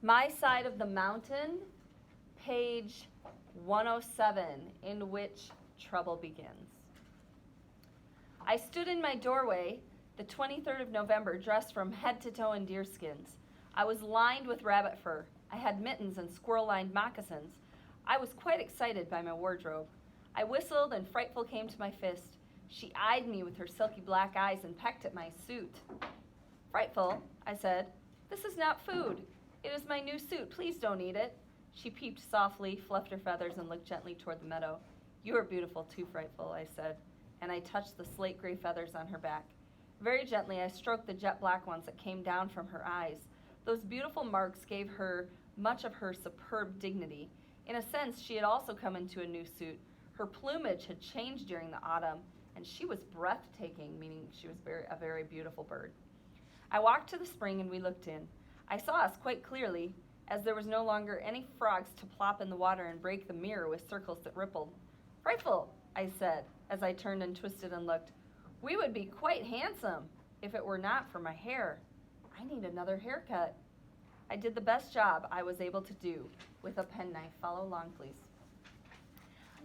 My Side of the Mountain, page 107, in which trouble begins. I stood in my doorway, the 23rd of November, dressed from head to toe in deerskins. I was lined with rabbit fur. I had mittens and squirrel-lined moccasins. I was quite excited by my wardrobe. I whistled and Frightful came to my fist. She eyed me with her silky black eyes and pecked at my suit. Frightful, I said, this is not food. It is my new suit. Please don't eat it. She peeped softly, fluffed her feathers, and looked gently toward the meadow. You are beautiful too, Frightful, I said, and I touched the slate gray feathers on her back. Very gently, I stroked the jet black ones that came down from her eyes. Those beautiful marks gave her much of her superb dignity. In a sense, she had also come into a new suit. Her plumage had changed during the autumn, and she was breathtaking, meaning she was a very beautiful bird. I walked to the spring and we looked in. I saw us quite clearly, as there was no longer any frogs to plop in the water and break the mirror with circles that rippled. Frightful, I said, as I turned and twisted and looked. We would be quite handsome if it were not for my hair. I need another haircut. I did the best job I was able to do with a penknife. Follow along, please.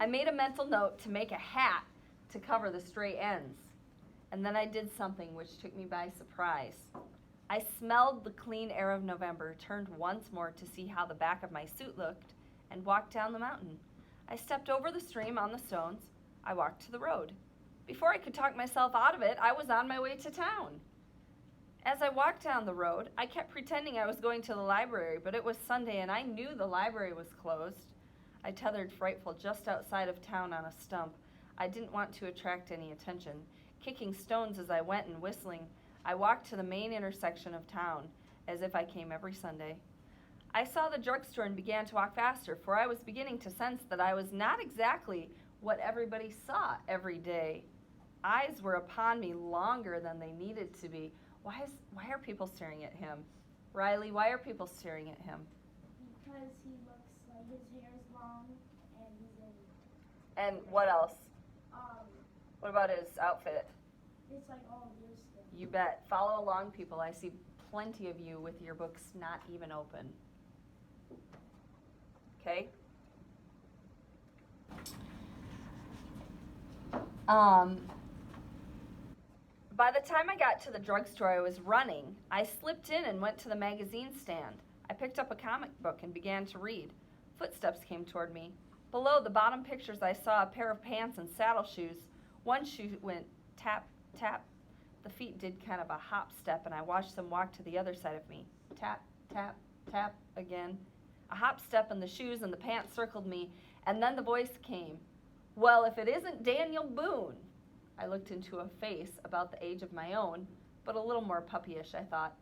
I made a mental note to make a hat to cover the stray ends. And then I did something which took me by surprise. I smelled the clean air of November, turned once more to see how the back of my suit looked, and walked down the mountain. I stepped over the stream on the stones. I walked to the road. Before I could talk myself out of it, I was on my way to town. As I walked down the road, I kept pretending I was going to the library, but it was Sunday and I knew the library was closed. I tethered Frightful just outside of town on a stump. I didn't want to attract any attention. Kicking stones as I went and whistling, I walked to the main intersection of town, as if I came every Sunday. I saw the drugstore and began to walk faster, for I was beginning to sense that I was not exactly what everybody saw every day. Eyes were upon me longer than they needed to be. Why are people staring at him? Riley, why are people staring at him? Because he looks like his hair is long and he's in. And what else? Um, What about his outfit? it's like all deerskin. You bet. Follow along, people. I see plenty of you with your books not even open. Okay? By the time I got to the drugstore I was running, I slipped in and went to the magazine stand. I picked up a comic book and began to read. Footsteps came toward me. Below the bottom pictures I saw a pair of pants and saddle shoes. One shoe went tap, tap. The feet did kind of a hop step and I watched them walk to the other side of me. Tap, tap, tap again. A hop step and the shoes and the pants circled me, and then the voice came. Well, if it isn't Daniel Boone. I looked into a face about the age of my own, but a little more puppyish, I thought.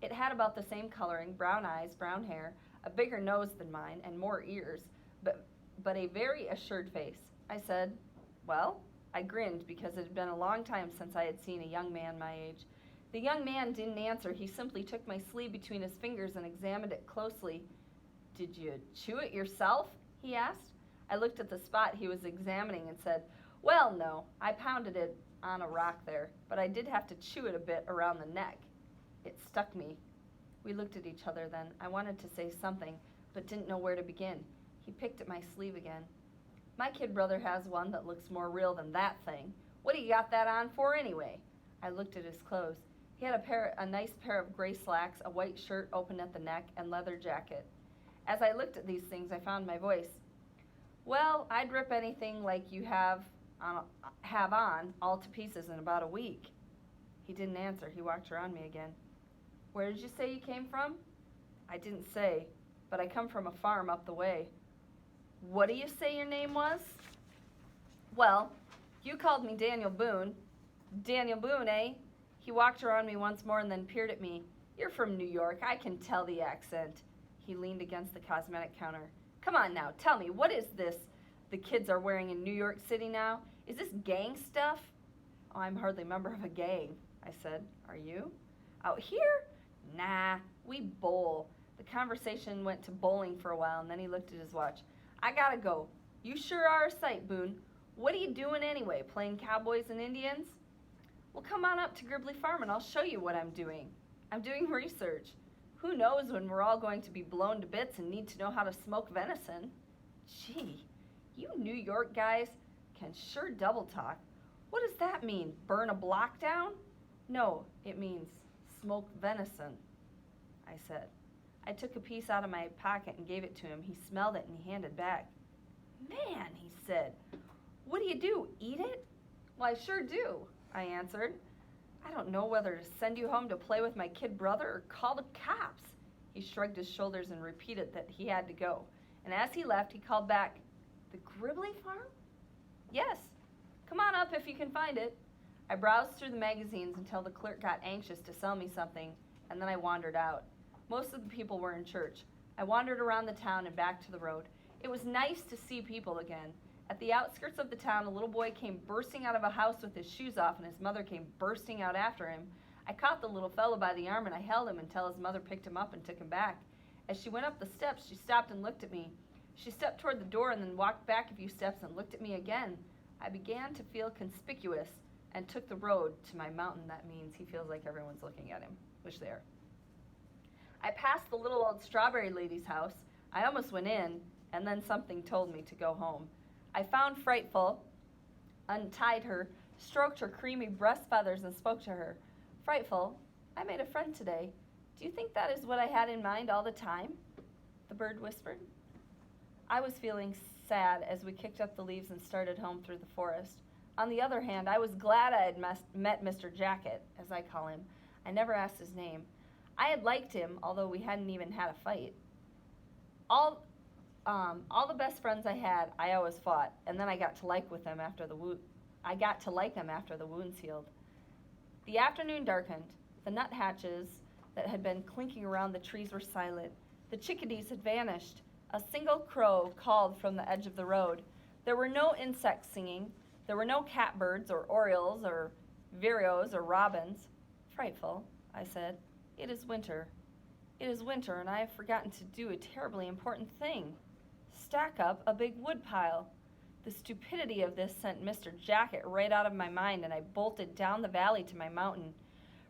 It had about the same coloring, brown eyes, brown hair, a bigger nose than mine, and more ears, but a very assured face. I said, well, I grinned because it had been a long time since I had seen a young man my age. The young man didn't answer. He simply took my sleeve between his fingers and examined it closely. Did you chew it yourself? He asked. I looked at the spot he was examining and said, well, no, I pounded it on a rock there, but I did have to chew it a bit around the neck. It stuck me. We looked at each other then. I wanted to say something, but didn't know where to begin. He picked at my sleeve again. My kid brother has one that looks more real than that thing. What do you got that on for anyway? I looked at his clothes. He had a nice pair of gray slacks, a white shirt open at the neck, and leather jacket. As I looked at these things, I found my voice. Well, I'd rip anything like you have on all to pieces in about a week. He didn't answer. He walked around me again. Where did you say you came from? I didn't say, but I come from a farm up the way. What do you say your name was? Well, you called me Daniel Boone. Daniel Boone, eh? He walked around me once more and then peered at me. You're from New York. I can tell the accent. He leaned against the cosmetic counter. Come on now, tell me, what is this the kids are wearing in New York City now? Is this gang stuff? Oh, I'm hardly a member of a gang, I said. Are you? Out here? Nah, we bowl. The conversation went to bowling for a while, and then he looked at his watch. I gotta go. You sure are a sight, Boone. What are you doing anyway, playing cowboys and Indians? Well, come on up to Gribley Farm, and I'll show you what I'm doing. I'm doing research. Who knows when we're all going to be blown to bits and need to know how to smoke venison? Gee, you New York guys can sure double talk. What does that mean? Burn a block down? No, it means smoke venison, I said. I took a piece out of my pocket and gave it to him. He smelled it and he handed back. Man, he said, what do? Eat it? Well, I sure do, I answered. I don't know whether to send you home to play with my kid brother or call the cops. He shrugged his shoulders and repeated that he had to go. And as he left, he called back, the Gribley farm? Yes. Come on up if you can find it. I browsed through the magazines until the clerk got anxious to sell me something, and then I wandered out. Most of the people were in church. I wandered around the town and back to the road. It was nice to see people again. At the outskirts of the town, a little boy came bursting out of a house with his shoes off, and his mother came bursting out after him. I caught the little fellow by the arm, and I held him until his mother picked him up and took him back. As she went up the steps, she stopped and looked at me. She stepped toward the door and then walked back a few steps and looked at me again. I began to feel conspicuous and took the road to my mountain. That means he feels like everyone's looking at him, which they are. I passed the little old strawberry lady's house. I almost went in, and then something told me to go home. I found Frightful, untied her, stroked her creamy breast feathers, and spoke to her. Frightful, I made a friend today. Do you think that is what I had in mind all the time? The bird whispered. I was feeling sad as we kicked up the leaves and started home through the forest. On the other hand, I was glad I had met Mr. Jacket, as I call him. I never asked his name. I had liked him, although we hadn't even had a fight. All the best friends I had, I always fought, and then I got to like them after the wounds healed. The afternoon darkened. The nuthatches that had been clinking around the trees were silent. The chickadees had vanished. A single crow called from the edge of the road. There were no insects singing. There were no catbirds or orioles or vireos or robins. Frightful, I said. It is winter. It is winter, and I have forgotten to do a terribly important thing. Stack up a big wood pile. The stupidity of this sent Mr. Jacket right out of my mind, and I bolted down the valley to my mountain.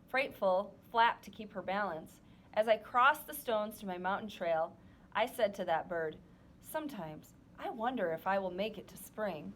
Frightful flapped to keep her balance. As I crossed the stones to my mountain trail, I said to that bird, sometimes I wonder if I will make it to spring.